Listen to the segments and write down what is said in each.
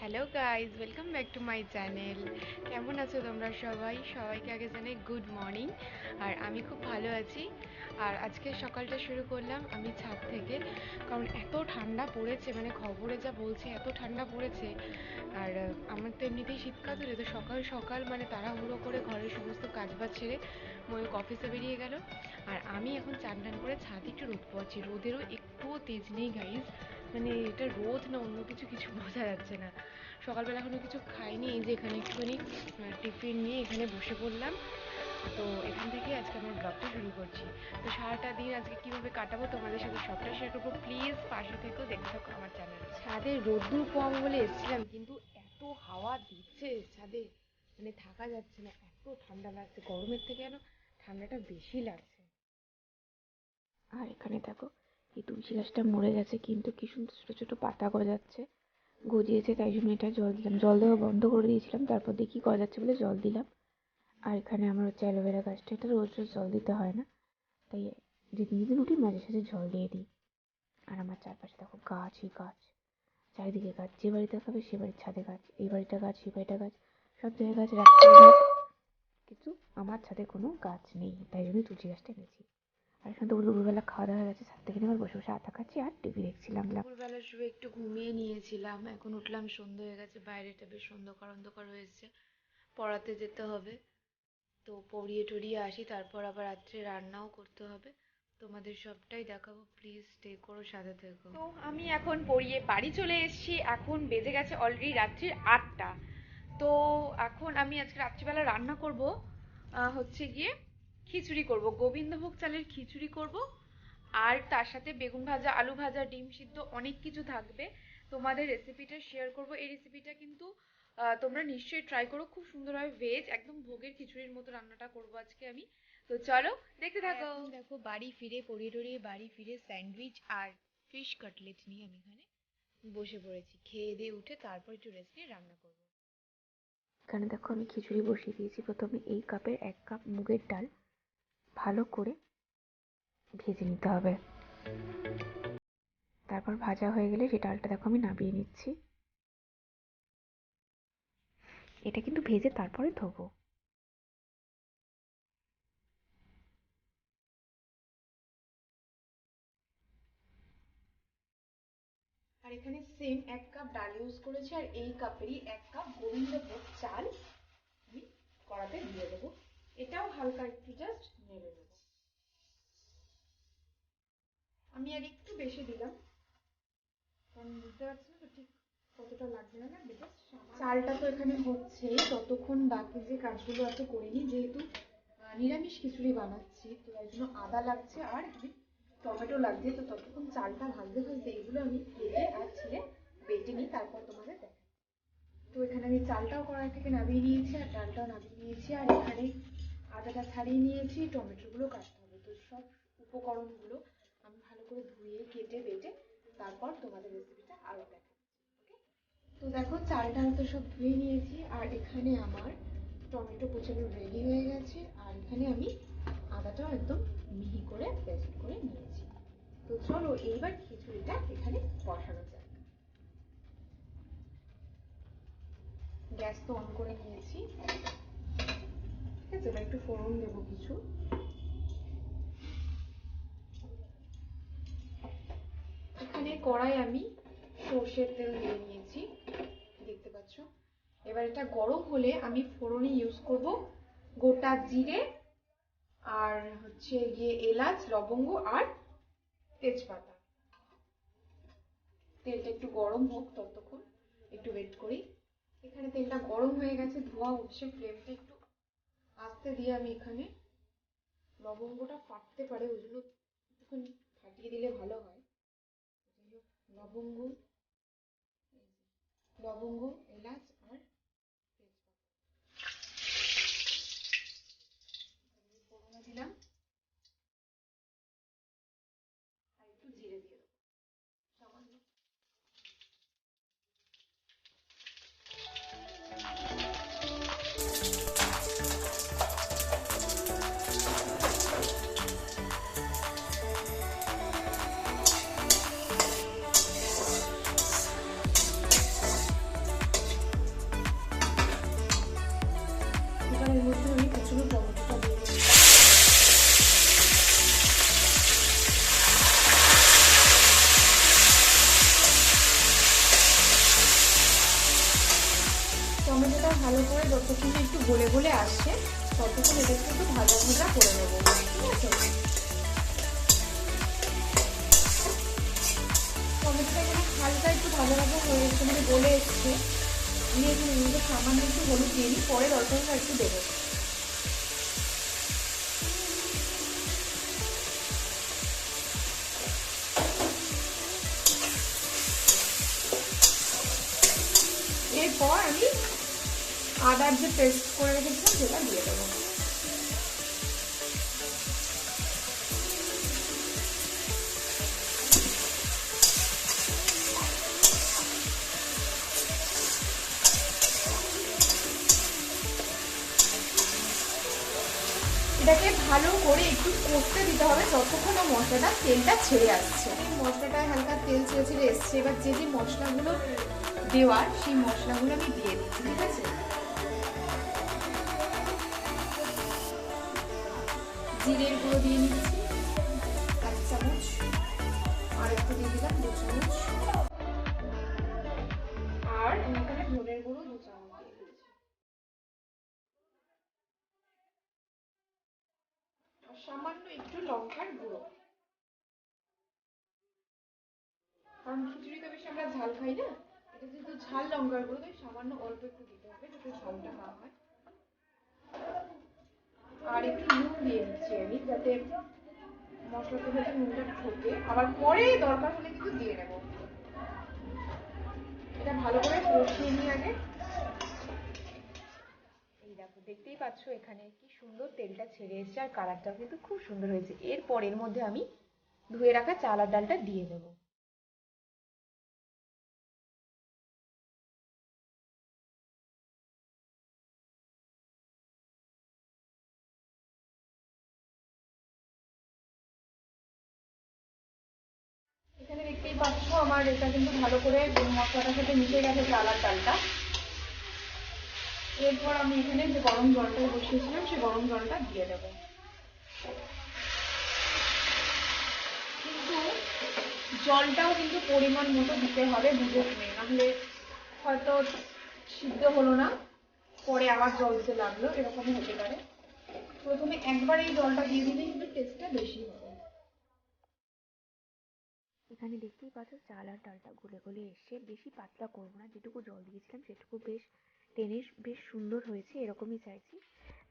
Hello guys, welcome back to my channel. কেমন আছো তোমরা সবাই? সবাইকে আগে জানাই গুড মর্নিং। আর আমি খুব ভালো আছি। আর আজকে সকালটা শুরু করলাম আমি ছাদ থেকে, কারণ এত ঠান্ডা পড়েছে, মানে খবরে যা বলছে এত ঠান্ডা পড়েছে। আর আমার তো এমনিতেই শীতকাতুরে, তো সকাল সকাল মানে তাড়াহুড়ো করে ঘরের সমস্ত কাজবাজ ছেড়ে ময়ূক অফিসে বেরিয়ে গেল। আর আমি এখন চান টান করে ছাদে একটু রোদ পোয়াচ্ছি। রোদেরও একটুও তেজ নেই গাইজ, মানে এটা রোদ না অন্য কিছু কিছু বোঝা যাচ্ছে না। সকালবেলা এখনো কিছু খাইনি, এই যে এখানে একটুখানি টিফিন নিয়ে এখানে বসে পড়লাম। তো এখান থেকে আজকে আমার ব্লগটা শুরু করছি। তো সারাটা দিন আজকে কিভাবে কাটাবো তোমাদের সাথে সবটা শেয়ার করবো। প্লিজ পাশে থেকেও দেখতে থাকো আমার চ্যানেল। ছাদে রোদ্দুর কম বলে এসেছিলাম, কিন্তু এত হাওয়া দিচ্ছে ছাদে, মানে থাকা যাচ্ছে না, এত ঠান্ডা লাগছে। গরমের থেকে যেন ঠান্ডাটা বেশি লাগছে। আর এখানে দেখো, এই তুলসী গাছটা মরে গেছে, কিন্তু কি সুন্দর ছোট ছোট পাতা গজাচ্ছে। গজিয়েছে, তাই জন্য এটা জল দিলাম। জল দেওয়া বন্ধ করে দিয়েছিলাম, তারপর দেখি গজাচ্ছে বলে জল দিলাম। আর এখানে আমার হচ্ছে অ্যালোভেরা গাছটা, এটা রোজ রোজ জল দিতে হয় না, তাই যেদিন যেদিন উঠি মাঝে সাঝে জল দিয়ে দিই। আর আমার চারপাশে দেখো গাছই গাছ, চারিদিকে গাছ। যে বাড়িতে দেখাবে সে বাড়ির ছাদে গাছ, এই বাড়িটা গাছ, সেই বাড়িটা গাছ, সব জায়গায় গাছ, রাস্তায় গাছ। কিন্তু আমার ছাদে কোনো গাছ নেই, তাই জন্যই তুলসী গাছটা এনেছি। আর এখানে তো দুপুরবেলা খাওয়া দাওয়া হয়ে গেছে, ছাদ থেকে নেমে বসে বসে আতা খাচ্ছি আর টিভি দেখছিলাম। দুপুরবেলা শুয়ে একটু ঘুমিয়ে নিয়েছিলাম, এখন উঠলাম, সন্ধ্যা হয়ে গেছে, বাইরেটা বেশ অন্ধকার অন্ধকার হয়েছে, পড়াতে যেতে হবে। তো পড়িয়ে টড়িয়ে আসি, তারপর আবার রাত্রে রান্নাও করতে হবে। তোমাদের সবটাই দেখাবো, প্লিজ স্টে করো, সাথে থেকো। তো আমি এখন পড়িয়ে বাড়ি চলে এসেছি, এখন বেজে গেছে অলরেডি রাত্রির 8টা। তো এখন আমি আজকে রাত্রিবেলা রান্না করব, হচ্ছে গিয়ে খিচুড়ি করব, গোবিন্দভোগ চালের খিচুড়ি করব। আর তার সাথে বেগুন ভাজা, আলু ভাজা, ডিম সিদ্ধ, অনেক কিছু থাকবে। তোমাদের রেসিপিটা শেয়ার করব। এই রেসিপিটা কিন্তু তোমরা নিশ্চয়ই ট্রাই করো, খুব সুন্দর হয়, ভেজ একদম ভোগের খিচুড়ির মতো রান্নাটা করব আজকে আমি। তো চলো দেখতে থাকো। এখন দেখো বাড়ি ফিরে, পড়িয়ে টড়িয়ে বাড়ি ফিরে স্যান্ডউইচ আর ফিশ কাটলেট নিয়ে আমি এখানে বসে পড়েছি। খেয়ে দিয়ে উঠে তারপর একটু রেস্ট নিয়ে রান্না করব। এখানে দেখো আমি খিচুড়ি বসিয়ে দিয়েছি। প্রথমে এই কাপের 1 কাপ মুগের ডাল ভালো করে ভেজে নিতে হবে। তারপর ভাজা হয়ে গেলে সেই ডালটা দেখো আমি নামিয়ে নিচ্ছি। এটা কিন্তু ভেজে তারপরে ধোবো। আর এখানে সেম 1 কাপ ডাল ইউজ করেছি, আর এই কাপেরই 1 কাপ গোবিন্দভোগ চাল আমি কড়াতে দিয়ে দেবো। এটাও হালকা একটু জাস্ট নেড়ে নেবো। আমি আর একটু বেশি দিলাম, কারণ বুঝতে পারছি না তো ঠিক কতটা লাগবে না লাগবে। চালটা তো এখানে হচ্ছে, ততক্ষণ বাকি যে কাজগুলো আছে করে নিই। যেহেতু নিরামিষ খিচুড়ি বানাচ্ছি, তো তাই জন্য আদা লাগছে আর এখানে টমেটো লাগছে। তো ততক্ষণ চালটা ভাজতে ভাজতে এগুলো আমি কেটে আর ছিলে বেটে নিই, তারপর তোমাদের দেখাই। তো এখানে আমি চালটাও কড়াই থেকে নামিয়ে নিয়েছি আর ডালটাও নামিয়ে নিয়েছি, আর এখানে আদাটা ছাড়িয়ে নিয়েছি, টমেটোগুলো কাটতে হবে। তো সব উপকরণগুলো আমি ভালো করে ধুয়ে কেটে বেটে তারপর তোমাদের রেসিপিটা আরও দেখাচ্ছি। তো দেখো চালটা তো সব ধুয়ে নিয়েছি, আর এখানে আমার টমেটো কুচানো রেডি হয়ে গেছে, আর এখানে আমি আদাটাও একদম মিহি করে পেস্ট করে নিয়েছি। তো চলো এইবার খিচুড়িটা এখানে বসানো যাক। গ্যাস তো অন করে নিয়েছি, ঠিক আছে। এবার একটু ফোড়ন দেবো কিছু। এখানে কড়াই আমি সর্ষের তেল দিয়ে নিয়েছি, দেখতে পাচ্ছ। এবার এটা গরম হলে আমি ফোড়নে ইউজ করব গোটা জিরে, আর হচ্ছে গিয়ে এলাচ, লবঙ্গ আর তেজপাতা। তেলটা একটু গরম হোক, ততক্ষণ একটু ওয়েট করি। এখানে তেলটা গরম হয়ে গেছে, ধোঁয়া উঠছে, ফ্লেমটা একটু আস্তে দিয়ে আমি এখানে, লবঙ্গটা ফাটতে পারে ওই জন্য একটুখানি ফাটিয়ে দিলে ভালো হয়। লবঙ্গ, লবঙ্গ, এলাচ আর তেজপাতা ফোড়নে দিলাম, আর একটু জিরে দিয়ে দেবো সামান্য। এবার এর মধ্যে আমি কুচনো টমেটোটা দিয়ে দিচ্ছি। টমেটোটা ভালো করে যতক্ষণ একটু গলে গলে আসছে ততক্ষণ এটাকে একটু ভাজা ভাজা করে নেবো, ঠিক আছে? টমেটোটা এখানে হালকা একটু ভাজা ভাজা হয়ে এসছে, মানে গলে এসছে। আমি এখানে মধ্যে সামান্য একটু হলুদ দিয়ে নিই, পরে দরকার হয় একটু দেবো। এরপর আমি আদার যে পেস্ট করে রেখেছিলাম সেটা দিয়ে দেবো। এটাকে ভালো করে একটু কষতে দিতে হবে যতক্ষণ না মশলাটা তেলটা ছেড়ে আসছে। এই মশলাটায় হালকা তেল ছেড়ে ছেড়ে এসছে। এবার যে যে মশলাগুলো দেওয়ার সেই মশলাগুলো আমি দিয়ে দিচ্ছি, ঠিক আছে? জিরের গুঁড়ো দিয়ে নিচ্ছি 1 চামচ, আর একটু দিয়ে দিলাম 2 চামচ, আর এখানে ধনের গুঁড়ো 2 চামচ দিয়ে দিচ্ছি। আর সামান্য একটু লঙ্কার গুঁড়ো, কারণ খিচুড়িতে বেশি আমরা ঝাল খাই না, এটা যেহেতু ঝাল লঙ্কার গুঁড়ো তাই সামান্য অল্প একটু দিতে হবে যাতে ঝালটা না হয়। আর একটু নুন দিয়ে দিচ্ছি আমি, যাতে মশলাতে যাতে নুনটা ঢোকে, আবার পরে দরকার হলে কিন্তু দিয়ে নেব। এটা ভালো করে কষিয়ে নিই আগে। এই দেখো, দেখতেই পাচ্ছ এখানে কি সুন্দর তেলটা ছেড়ে এসছে, আর কালারটাও কিন্তু খুব সুন্দর হয়েছে। এরপর এর মধ্যে আমি ধুয়ে রাখা চাল আর ডালটা দিয়ে দেবো। এখানে দেখতেই পাচ্ছ আমার এটা কিন্তু ভালো করে মশলাটার সাথে মিশে গেছে চাল আর ডালটা। এরপর আমি এখানে যে গরম জলটা বসিয়েছিলাম সেই গরম জলটা দিয়ে দেবো। কিন্তু জলটাও কিন্তু পরিমাণ মতো দিতে হবে, বুঝে শুনে, নাহলে হয়তো সিদ্ধ হলো না, পরে আবার জল দিতে লাগলো, এরকমই হতে পারে। প্রথমে একবার এই জলটা দিয়ে দিলে কিন্তু টেস্টটা বেশি হবে। এখানে দেখতেই পাচ্ছ চাল আর ডালটা গলে গলে এসছে। বেশি পাতলা করবো না, যেটুকু জল দিয়েছিলাম সেটুকু বেশ টেনে বেশ সুন্দর হয়েছে, এরকমই চাইছি।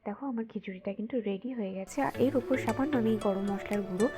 দেখো আমার খিচুড়িটা কিন্তু রেডি হয়ে গেছে। আর এর উপর সামান্য আমি গরম মশলার গুঁড়ো